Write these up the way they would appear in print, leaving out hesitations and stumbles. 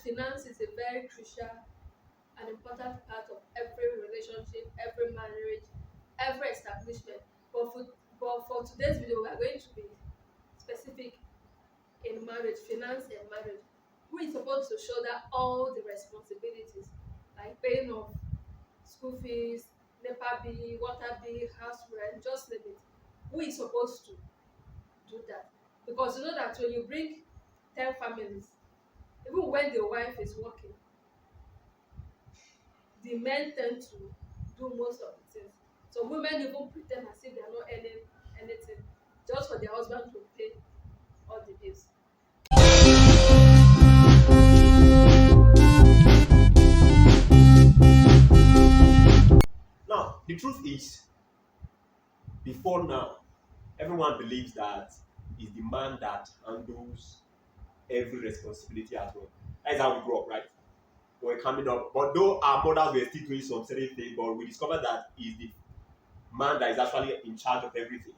finance is a very crucial and important part of every relationship, every marriage, every establishment. But for today's video, we are going to be specific in marriage, finance in marriage. Who is supposed to shoulder all the responsibilities, like paying off school fees, NEPA bill, water bill, house rent, just name it. Who is supposed to do that? Because you know that when you bring 10 families, even when the wife is working, the men tend to do most of the things. So women even pretend as if they are not earning anything just for their husband to pay all the bills. Now, the truth is, before now, everyone believes that it's the man that handles every responsibility at home. That is how we grew up, right? We were coming up. But though our mothers were still doing some certain things, but we discovered that it's the man that is actually in charge of everything.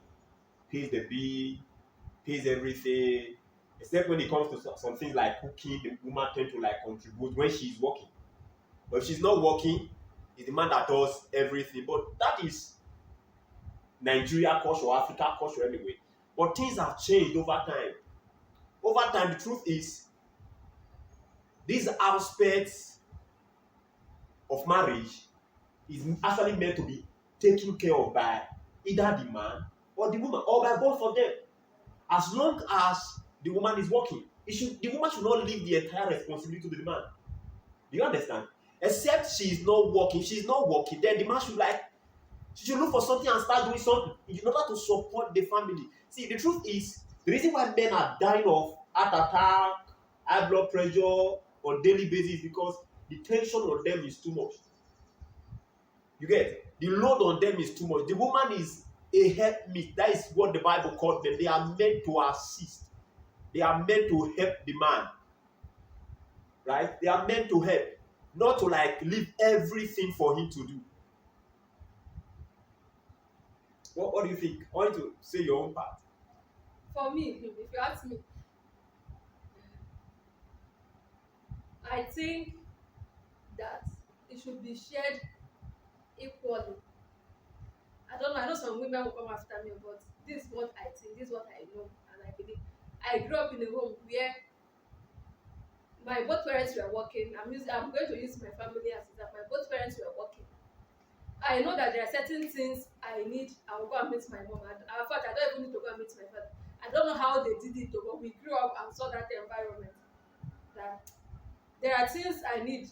Pays the bill, pays everything. Except when it comes to some things like cooking, the woman tend to like contribute when she's working. But if she's not working, it's the man that does everything. But that is Nigeria culture or Africa culture anyway. But things have changed over time. Over time, the truth is, these aspects of marriage is actually meant to be taken care of by either the man or the woman, or by both of them. As long as the woman is working, the woman should not leave the entire responsibility to the man. Do you understand? Except she is not working. If she is not working, then the man should she should look for something and start doing something in order to support the family. See, the truth is, the reason why men are dying of heart attack, high blood pressure on daily basis is because the tension on them is too much. You get? The load on them is too much. The woman is a helpmeet. That is what the Bible called them. They are meant to assist. They are meant to help the man. Right? They are meant to help. Not to leave everything for him to do. What do you think? I want you to say your own part. For me, if you ask me, I think that it should be shared equally. I don't know, I know some women will come after me, but this is what I think, this is what I know, and I believe. I grew up in a home where my both parents were working. I'm going to use my family as example. My both parents were working. I know that there are certain things I need. I will go and meet my mom. In fact, I don't even need to go and meet my father. I don't know how they did it, but we grew up and saw that environment. That there are things I need.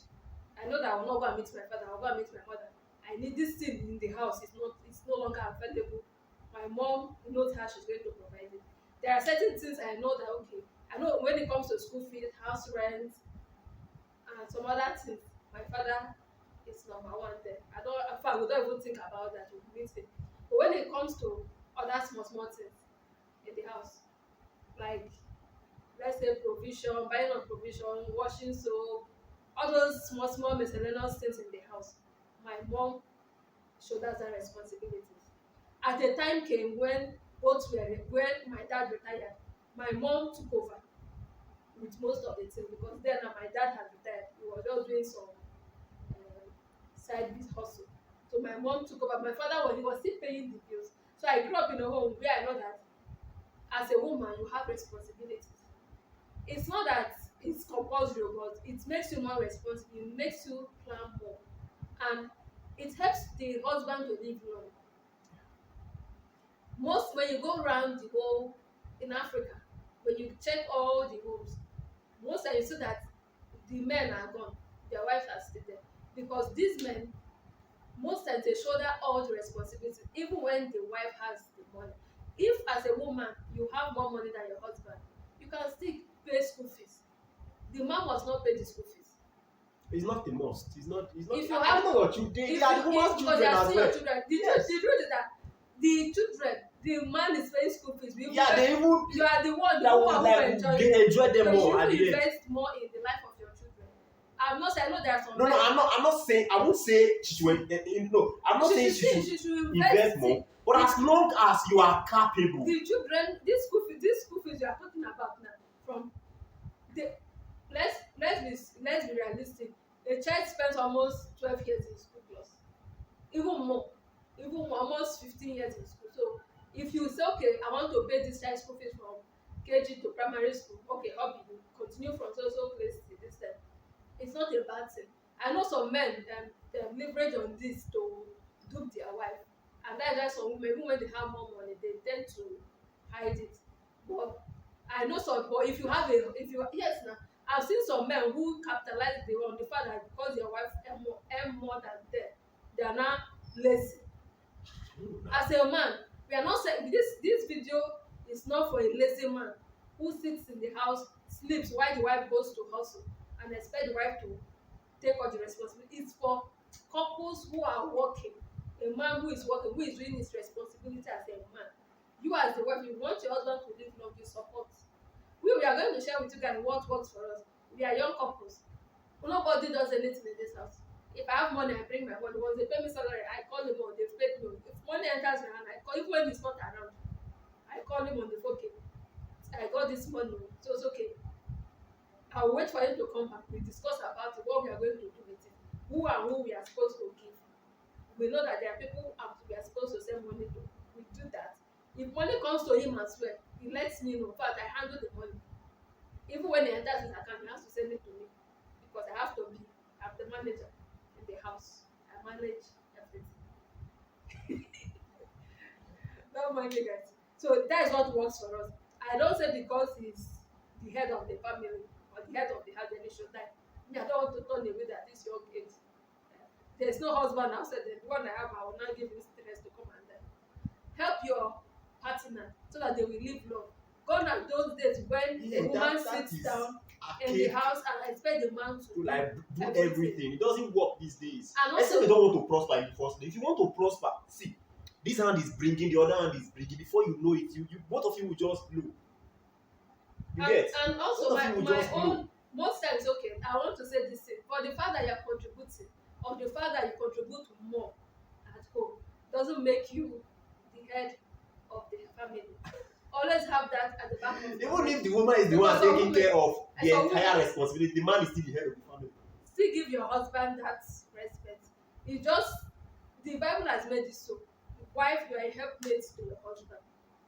I know that I will not go and meet my father. I will go and meet my mother. I need this thing in the house. It's no longer available. My mom knows how she's going to provide it. There are certain things I know that okay. I know when it comes to school fees, house rent, and some other things, my father is number one there. In fact, we don't even think about that. We meet him. But when it comes to other small things in the house, like let's say provision, buying of provision, washing soap, all those small miscellaneous things in the house, my mom shoulders that responsibilities. At a time came when when my dad retired, my mom took over with most of the things because then my dad had retired. He was just doing some side business hustle. So my mom took over. My father was still paying the bills. So I grew up in a home where I know that as a woman you have responsibilities. It's not that it's compulsory, but it makes you more responsible. It makes you plan more, and it helps the husband to live long. Most when you go around the whole in Africa, when you check all the homes, most times you see that the men are gone, their wives are still there because these men most times they shoulder all the responsibility even when the wife has the money. If as a woman you have more money than your husband, you can still pay school fees. The man must not pay the school fees. It's not the must. It's not. If you I have don't know what you did. They are the woman's because children they are as still your well. children. Yes. The truth is that the children, the man is paying school fees. Yeah, they even You are the one, the that woman will who enjoy them so more you at should the end. invest more in the life of your children. I'm not saying I know there are some No, I'm not saying. I won't say she should. No, I'm not saying she should invest more. But as long as you are capable, the children, this school fees you are talking about now, from the let's almost 12 years in school plus, even more, almost 15 years in school. So if you say, okay, I want to pay this child school fees from KG to primary school, okay, hobby, you continue from so place to this time. It's not a bad thing. I know some men leverage on this to dupe their wife, and that's why some women, even when they have more money, they tend to hide it. But I know some, but if you have a, if you, yes, now I've seen some men who capitalize on the fact that because their wife earn more than them, they are now lazy. As a man, we are not saying this video is not for a lazy man who sits in the house, sleeps while the wife goes to hustle, and expect the wife to take all the responsibility. It's for couples who are working. A man who is working, who is doing his responsibility as a man. You as the wife, you want your husband to live long, you support. We are going to share with you guys what works for us. We are young couples. Nobody does anything in this house. If I have money, I bring my money. Once they pay me salary, I call him on. They've paid me. If money enters my hand, I call, even when he's not around, I call him on the phone. Okay, I got this money, so it's okay. I'll wait for him to come back. We discuss about it, what we are going to do with it, who and who we are supposed to give. We know that there are people we are supposed to send money to. We do that. If money comes to him as well, he lets me know. In fact, I handle the money. Even when he enters his account, he has to send it to me because I have to be. I'm the manager in the house. I manage everything. Don't mind me, guys. So that is what works for us. I don't say because he's the head of the family or the head of the house, then he should die. Me, I don't want to turn away at this young age. There's no husband outside. The one I have, I will not give him stress to come and die. Help your partner so that they will live long. Gone are those days when a woman sits down in the house and expect the man to like do everything. It doesn't work these days. And also, they don't want to prosper in the first place. If you want to prosper, see, this hand is bringing, the other hand is bringing. Before you know it, you both of you will just blow. And also my own, most times, okay, I want to say this thing. For the fact that you are contributing, or the fact that you contribute more at home, doesn't make you the head of the family. Always have that at the back of your mind. Even if the woman is the one taking care of the entire responsibility, the man is still the head of the family. Still give your husband that respect. It's just, the Bible has made it so. Wife, you are a helpmate to your husband,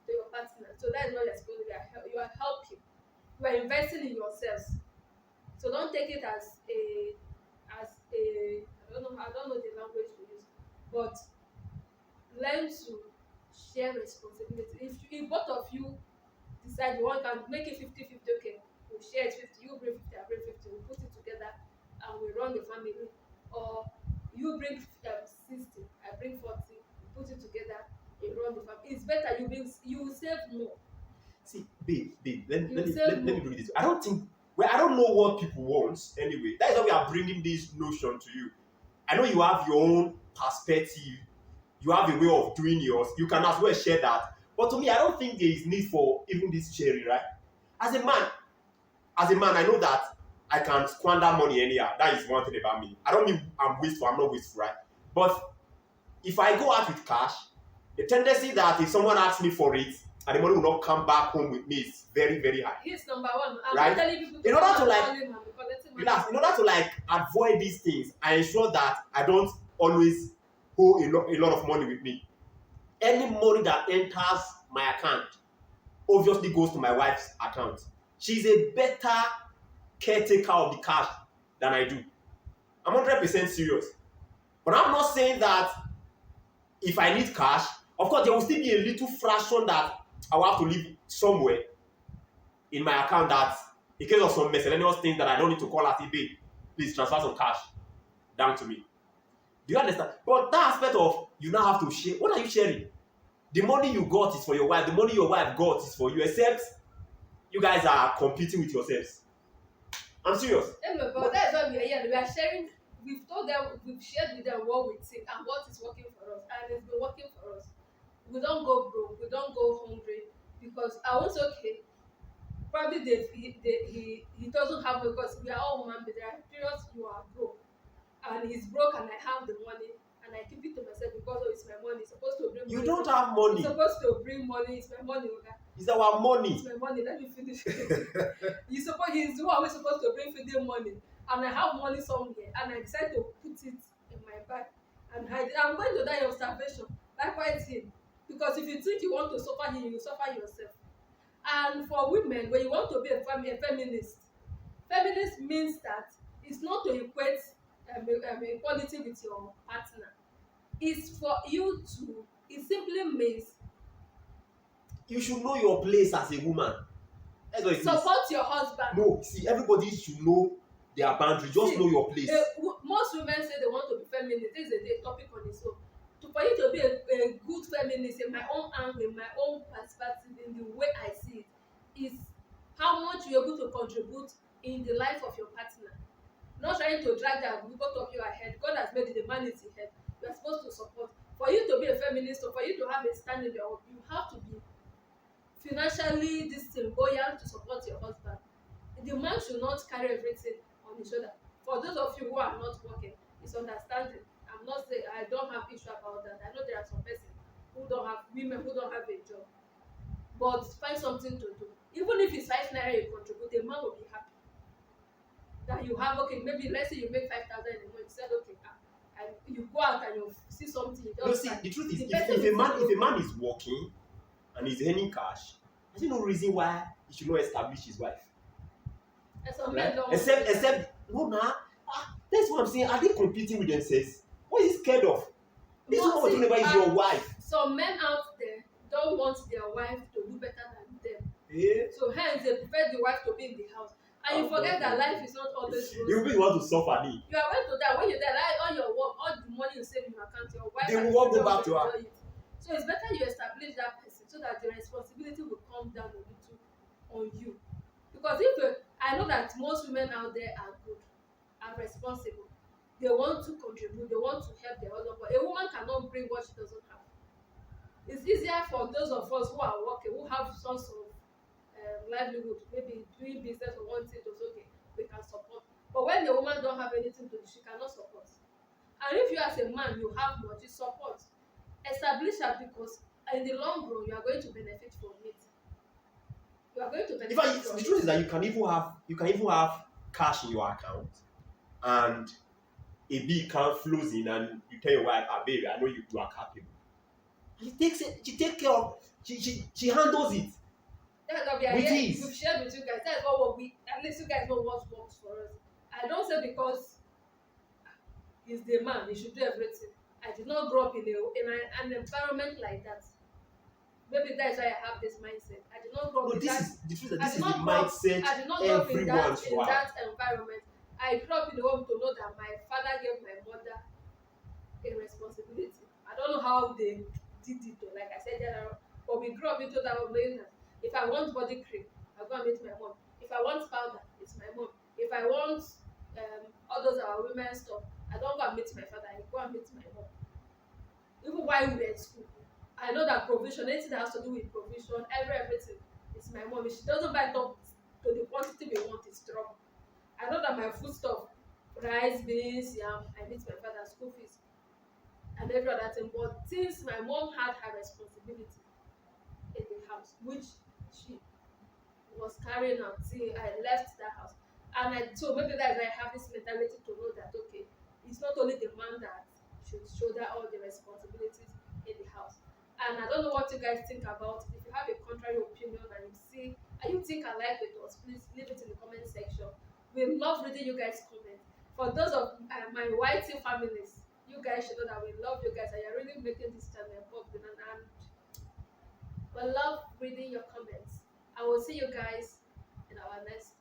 to your partner. So that is what you're supposed to be. You are helping. You are investing in yourselves. So don't take it as a I don't know the language to use, but learn to share responsibility. If both of you decide you want, can make it 50-50, okay, we'll share it 50, you bring 50, I bring 50, we'll put it together and we run the family. Or you bring 60, I bring 40, we put it together, we run the family. It's better, you will save more. See, babe, let me do this. I don't know what people want anyway. That is why we are bringing this notion to you. I know you have your own perspective. You have a way of doing yours. You can as well share that. But to me, I don't think there is need for even this sharing, right? As a man, I know that I can squander money anyhow. That is one thing about me. I don't mean I'm wasteful. I'm not wasteful, right? But if I go out with cash, the tendency that if someone asks me for it, and the money will not come back home with me is very, very high. He's number one. Right? In order to like avoid these things, I ensure that I don't always hold a lot of money with me. Any money that enters my account obviously goes to my wife's account. She's a better caretaker of the cash than I do. I'm 100% serious. But I'm not saying that if I need cash, of course there will still be a little fraction that I will have to leave somewhere in my account that in case of some miscellaneous things that I don't need to call at eBay, please transfer some cash down to me. Do you understand? But that aspect of you now have to share, what are you sharing? The money you got is for your wife, the money your wife got is for you, except you guys are competing with yourselves. I'm serious. Anyway, but that's why we are here. We are sharing, we've told them, we've shared with them what we think and what is working for us, and it's been working for us. We don't go broke, we don't go hungry, because I was okay. Probably he doesn't have, because we are all human, but there are periods you are broke, and he's broke, and I have the money, and I keep it to myself because it's my money. It's supposed to bring money. You don't have money. It's supposed to bring money. It's my money, okay? It's our money. It's my money. Let me finish. He's the one who's supposed to bring feeding money, and I have money somewhere, and I decide to put put it in my bag and hide it. I'm going to die of starvation. Likewise him. Because if you think you want to suffer him, you suffer yourself. And for women, when you want to be a feminist, feminist means that it's not to equate equality with your partner. It's for you to, it simply means You should know your place as a woman. That's what it is. support your husband. No, see, everybody should know their boundary. Just See, know your place. Most women say they want to be feminist. This is a topic on its own. For you to be a good feminist, in my own angle, in my own perspective, in the way I see it, is how much you're able to contribute in the life of your partner. Not trying to drag that both of you ahead. God has made it, the man is the head. You are supposed to support. For you to be a feminist or for you to have a stand in your own, you have to be financially buoyant to support your husband. The man should not carry everything on his shoulder. For those of you who are not working, it's understanding. I'm not saying I don't have issue about that. I know there are some persons who don't have women who don't have a job, but find something to do. Even if it's 5 naira you contribute, the man will be happy that you have. Okay, maybe let's say you make 5,000 in a month. You said okay, and you go out and you see something. You just See, buy. the truth is, The if, person if a will man say, if a man is working and he's earning cash, there's no reason why he should not establish his wife. and some Right? men don't Except no nah. That's what I'm saying. Are they competing with themselves? What is he scared of? This But woman talking about is your wife. Some men out there don't want their wife to do better than them. Yeah. So hence they prefer the wife to be in the house. And you forget that life is not always rosy. You really want to suffer me. You are going to die. When you die, like, all your work, all the money you save in your account, your wife They and will all children go back to will her. enjoy it. So it's better you establish that person so that the responsibility will come down a little on you. Because I know that most women out there are good, are responsible. They want to contribute, they want to help their husband, but a woman cannot bring what she doesn't have. It's easier for those of us who are working, who have source of livelihood, maybe doing business or one thing to say, okay, we can support. But when the woman don't have anything to do, she cannot support. And if you as a man, you have much support, establish her because in the long run, you are going to benefit from it. You are going to In benefit fact, from the it. truth is that you can even have cash in your account, and a big account flows in, and you tell your wife, "Ah, baby, I know you are capable." She takes it. She takes care of. She handles it. That's what we are With here. ease. We've shared with you guys. That's what we, at least you guys know what works for us. I don't say because he's the man, he should do everything. I did not grow up in an environment like that. Maybe that's why I have this mindset. I did not grow up No, in this that. is the truth. That I this did is the not grow up. mindset I did not grow up in everyone that should have. environment. I grew up in the home to know that my father gave my mother a responsibility. I don't know how they did it though. Like I said, but we grew up into that knowing that if I want body cream, I'll go and meet my mom. If I want powder, it's my mom. If I want all those our women stuff, I don't go and meet my father. I go and meet my mom. Even while we were in school, I know that provision, anything that has to do with provision, everything, it's my mom. If she doesn't buy it up to the quantity we want, it's trouble. I know that my food stuff, rice, beans, yam, I meet my father, school fees, and every other thing. But since my mom had her responsibility in the house, which she was carrying out till I left that house, and so maybe that's why I have this mentality to know that okay, it's not only the man that should shoulder all the responsibilities in the house. And I don't know what you guys think about it. If you have a contrary opinion and you see and you think alike with us, please leave it in the comment section. We love reading you guys' comments. For those of my white families, you guys should know that we love you guys and you're really making this channel popular, and we love reading your comments. I will see you guys in our next